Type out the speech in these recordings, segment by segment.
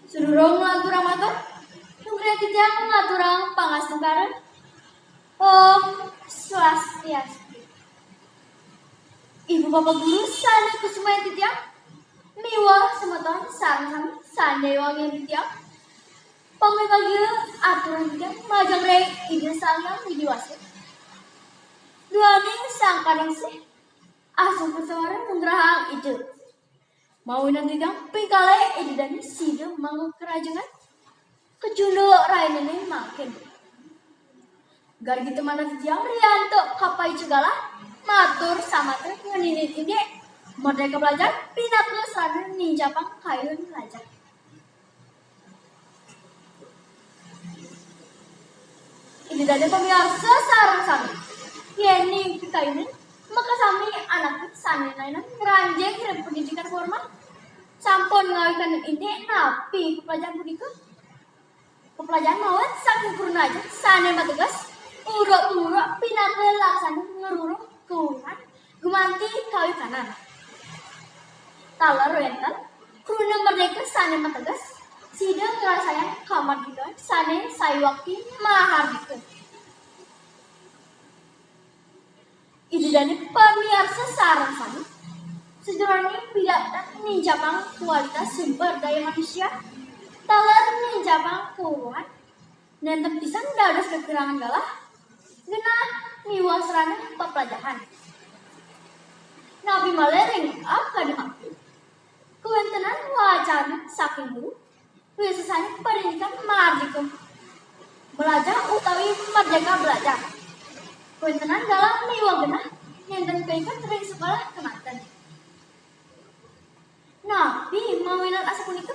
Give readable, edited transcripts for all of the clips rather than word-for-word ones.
Sururong ngaturang matur, nungkreat titiang ngaturang pangasungkaran. Om Swastiastu. Ibu bapak guru sana kusumaya titiang, miwah semeton sarang sandai wangi titiang. Pangmegagil aturan titiang majang rei ide sangyang widiwasi. Duaning sang kaningsih, asung persawaran nunggrahang ide. Mau nanti dang pikale ide dani sida mangu kerajangan kejundo rainene makin. Gar gitu mana titiang rianto kapai cegala matur sama teh ngeninit ide merdeka belajar pindah ke sana ninjapang kayun belajar. Ide dani pemirsa sarang sami. Yeni kayunin maka sami anak sani nainan ngeranjeng kirim pendidikan formal sampun ngawikan ide napi kepelajaran punika kepelajaran mawon saking kurun aja sane mategas uruk pinake laksana ngerurung keuangan gumanti kawi kanan talar rental kuruna merdeka sane mategas sidang ngerasayan kamar gitu sane saywakti mahardikeun. Ide dani pemirsa sarang sami sejroning pidato ninjapang kualitas sumber daya manusia talar ninjapang keuangan nentem pisan dados kekurangan galah genah niwasrana pepelajaran nabi malering akademik kuentenan wacana saking guru wisesane pendidikan mardika belajar utawi merdeka belajar kuentenan galah niwa genah nenten kaikan sering sekolah kemanten. Nabi mawinan asa punika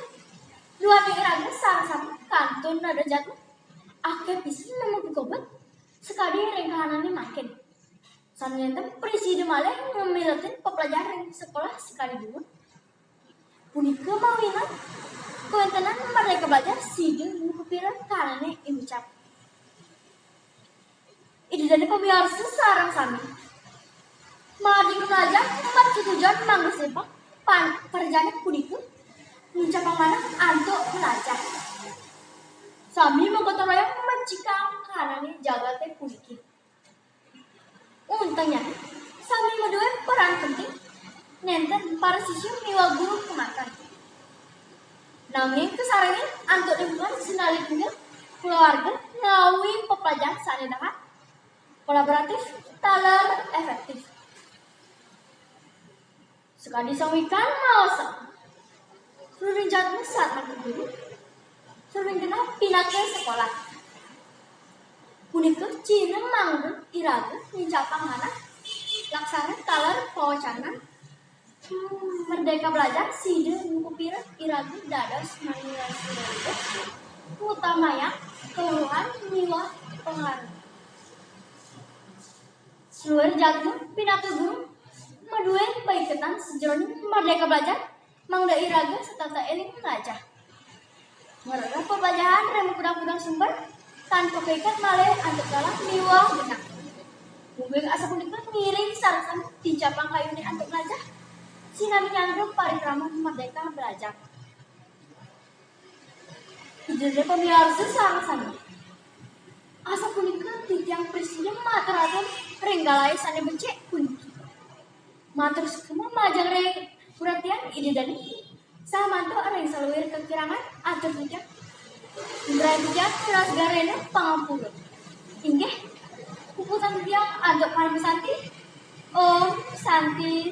dua iraga sareng-sareng kantun nada jatuh akeh pisan nemu gobat sekali rengkahanane makin sanenten presiden malih ngemiletin pepelajaran sekolah sekali dulu punika mawinan kuentenan merdeka belajar sideu ngupira kanane imucap. Ide dani pemirsa sarang sami mardika belajar tujuan mangga sepak perjalanan punika mencapang mana antuk belajar sami menggotong royong mencikang kanane jagate puniki untungnya sami medue peran penting nenten para siswa miwa guru kematan nanging kesarengin antuk lingkungan sinalipnya keluarga ngawi pepelajaran sanedahan kolaboratif talar efektif sekali sawikan maosa suring jatuh saat makin dulu suring genap pinake sekolah punika cina mangga iraga nincapang mana laksana talar pawacana merdeka belajar sida ngupira iraga dados manila utamanya keluhan niwa pengaruh suring jatuh pinake guru madue baiketan sejroning merdeka belajar mangda iraga setata eling belajar ngerana pembelajaran remu kudang-kudang sumber tanpa kaikat malih antuk galah miwah genah mungkin asa punika ngiring sareng dicapang kayune antuk belajar sinami nyanggup parikrama merdeka belajar. Ide pemirsa sareng-sareng asa punika titiang presiden matur renggalai sane becek puniki matur semua majang reng perhatian ide dani samanto reng saluwir kekirangan atur bijak indra bijak kelas garena pangampura inggih puputan tiang aduk parmesanti om santi